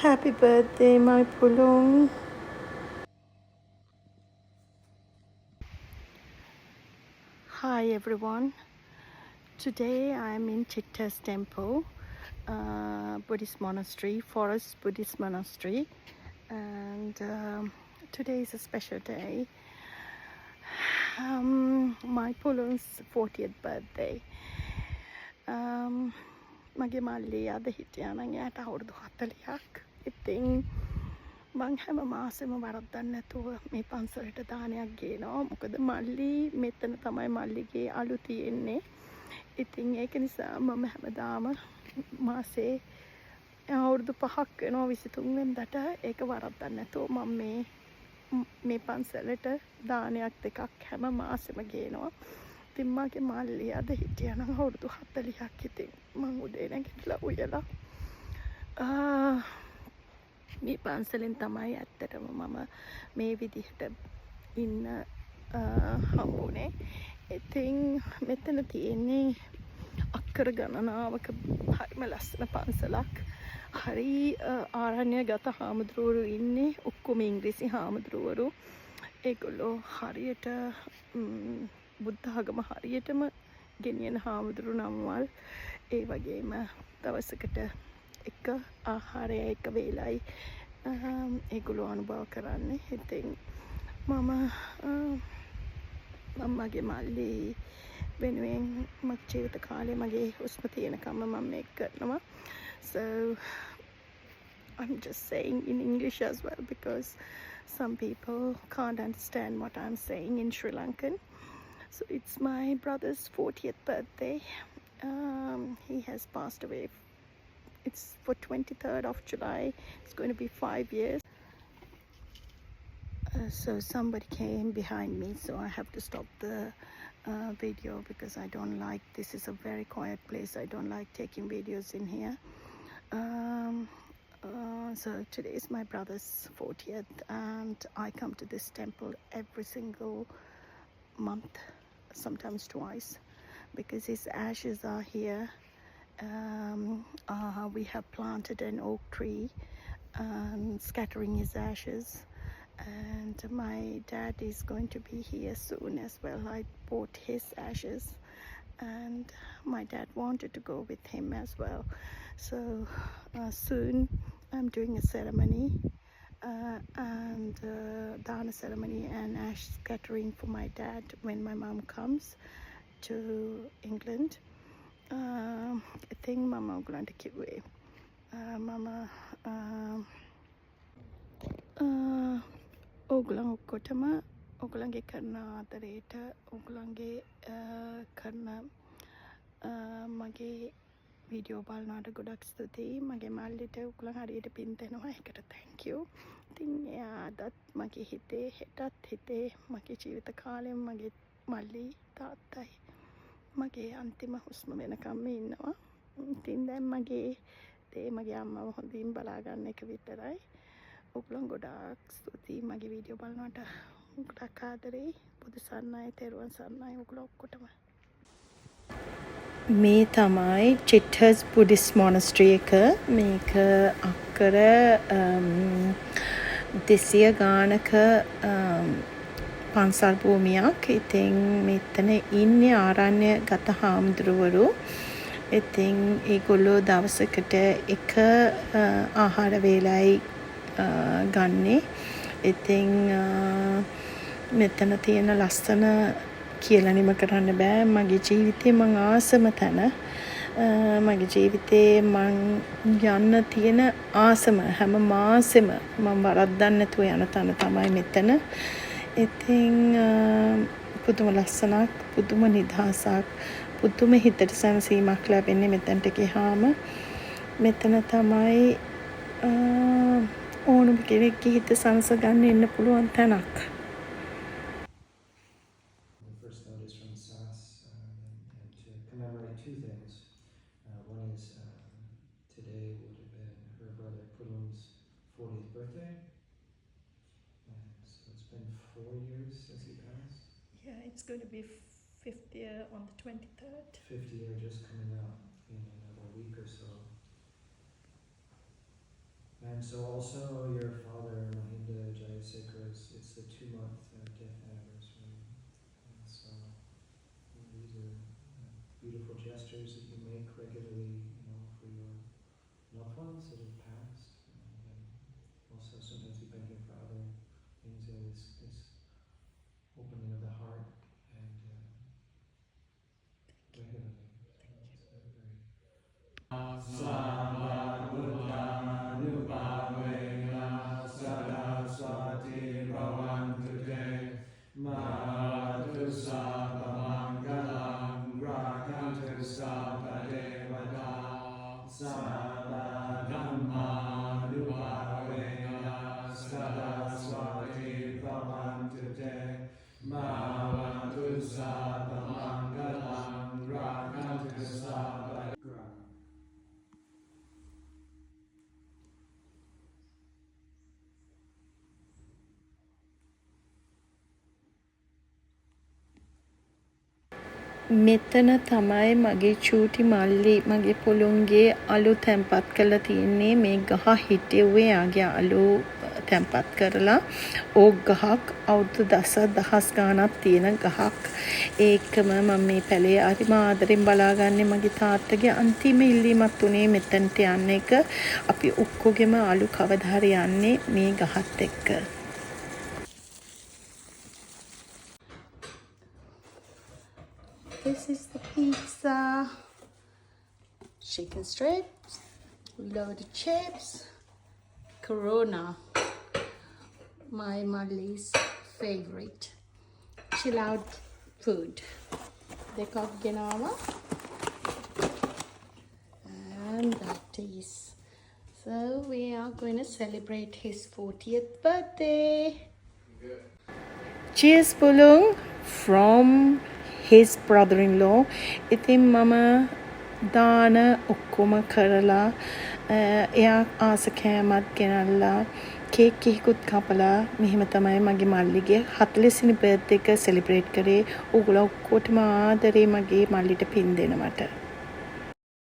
Happy birthday, my Pulung. Hi, everyone. Today I'm in Chittas Temple, Buddhist monastery, Forest Buddhist monastery. And today is a special day. My Pulung's 40th birthday. මගේ මල්ලි අද හිටියා නම් එයාට අවුරුදු 40ක්. ඉතින් මං හැම මාසෙම වරද්දන්නේ නැතුව මේ පන්සලට දානයක් ගේනවා. මොකද මල්ලි මෙතන තමයි මල්ලිගේ අලු තියෙන්නේ. ඉතින් ඒක නිසා මම හැමදාම මාසේ අවුරුදු 5ක් වෙනවා 23 වෙනිදාට ඒක වරද්දන්නේ නැතුව මම මේ පන්සලට දානයක් දෙකක් හැම මාසෙම ගේනවා. ඉතින් මගේ මල්ලි අද හිටියා නම් අවුරුදු 40ක්. ඉතින් මං උදේ නැගිටලා උයලා මේ පන්සලෙන් තමයි ඇත්තටම මම මේ විදිහට ඉන්න හම්බුනේ. ඉතින් මෙතන තියෙන්නේ අක්කර ගණනාවක හරිම ලස්සන පන්සලක්. හරි ආරණ්‍යගත හාමුදුරුවරු ඉන්නේ. ඔක්කොම ඉංග්‍රීසි හාමුදුරුවරු. ඒගොල්ලෝ හරියට බුද්ධ ආගම හරියටම ගෙනියන හාමුදුරු නම්වල්. ඒ වගේම දවසකට එක ආහාරය එක වේලයි ඒගොල්ලෝ අනුභව කරන්නේ. ඉතින් මම මගේ මල්ලි වෙනුවෙන් මගේ ජීවිත කාලේ මගේ හුස්ම තියෙනකම් මම මේක කරනවා. So I'm just saying in English as well because some people can't understand what I'm saying in Sri Lankan. So it's my brother's 40th birthday. He has passed away. It's for 23rd of July. It's going to be 5 years. So somebody came behind me, so I have to stop the video because I don't like, this is a very quiet place. I don't like taking videos in here. So today is my brother's 40th and I come to this temple every single month, sometimes twice, because his ashes are here. We have planted an oak tree scattering his ashes, and my dad is going to be here soon as well. I bought his ashes and my dad wanted to go with him as well. So soon I'm doing a ceremony and dana ceremony and ash scattering for my dad when my mom comes to England. ඉතින් මම ඔයගලන්ට කිව්වේ මම ඕගොල්ලන් ඔක්කොටම ඔයගලන්ගේ කරන ආදරේට ඔයගලන්ගේ කරන මගේ video බලනවට ගොඩක් ස්තුතියි. මගේ මල්ලිට ඔයගලන් හරියට පින් දෙනවා. ඒකට thank you. ඉතින් එයා අදත් මගේ හිතේ හෙටත් හිතේ මගේ ජීවිත කාලෙම මගේ මල්ලි තාත්තයි මගේ අන්තිම හුස්ම වෙනකම්ම ඉන්නවා. ඉතින් දැන් මගේ දේ මගේ අම්මව හොඳින් බලාගන්න එක විතරයි. ඔයගොල්ලන් ගොඩාක් ස්තුතියි මගේ වීඩියෝ බලනවට. ගොඩක් ආදරෙයි. බුදු සරණයි, තෙරුවන් සරණයි ඔයගොල්ලෝ ඔක්කොටම. මේ තමයි චිට්ටස් බුද්දිස්ට් මොනස්ටරි එක. මේක අක්කර 200 ගානක පන්සල් භූමියක්. ඉතින් මෙතන ඉන්නේ ආරණ්‍යගත හාමුදුරුවරු. ඉතින් ඒගොල්ලෝ දවසකට එක ආහාර වේලයි ගන්නේ. ඉතින් මෙතන තියෙන ලස්සන කියලා නිම කරන්න බෑ. මගේ ජීවිතේ මං ආසම තැන, මගේ ජීවිතේ මං යන්න තියෙන ආසම හැම මාසෙම මම වරද්දන්නේ නැතුව යන තැන තමයි මෙතන. ඉතින් පුදුම ලස්සනක්, පුදුම නිදහසක්, පුදුම හිතට සැනසීමක් ලැබෙන්නේ මෙතනට ගියාම. මෙතන තමයි ඕනම කෙනෙක්ගේ හිත සනසගන්න එන්න පුළුවන් තැනක්. Yeah, it's going to be 50th year on the 23rd. 50th year just coming up in another week or so. Man so also your father, Mahinda Jayasekara's, it's the 2-month death anniversary. And so these are beautiful gestures that you make regularly, for your loved ones that have passed. And also sometimes you beg for other things, this opening of the heart and regularly. So it's very Sarvabhutanubhavena Saraswati Bhavantu Te Madhu Sarvamangalam Rakhantu Sarvadevata Sarvadhammanubhavena Saraswati Bhavantu Te Madhu Sarvamangalam Rakhantu Sarvadevata. මෙතන තමයි මගේ චූටි මල්ලි මගේ පුළුන්ගේ අලු තැන්පත් කරලා තියෙන්නේ. මේ ගහ හිටෙව්වේ යාගේ අලු තැන්පත් කරලා. ඕක් ගහක් අවුරුදු දහස් ගාණක් තියෙන ගහක්. ඒකම මම මේ පැලේ හරිම ආදරෙන් බලාගන්නේ. මගේ තාත්තගේ අන්තිම ඉල්ලීමක් උනේ මෙතනට යන්න එක. අපි ඔක්කොගෙම අලු කවදා හරි යන්නේ මේ ගහත් එක්ක. This is the pizza, chicken strips, loaded chips, Corona, my Malli's favorite chill out food. Dekak genawa, and that is. So we are going to celebrate his 40th birthday. Cheers, Pulung, from his brother-in-law. ඉතින් මම දාන ඔක්කොම කරලා එයා ආස කෑමත් ගෙනල්ලා cake එකකුත් කපලා මෙහෙම තමයි මගේ මල්ලිගේ 40 වෙනි බර්ත්ඩේ එක සෙලිබ්‍රේට් කරේ. ඕගොල්ලෝ ඔක්කොටම ආදරේ මගේ මල්ලිට පින් දෙන මට.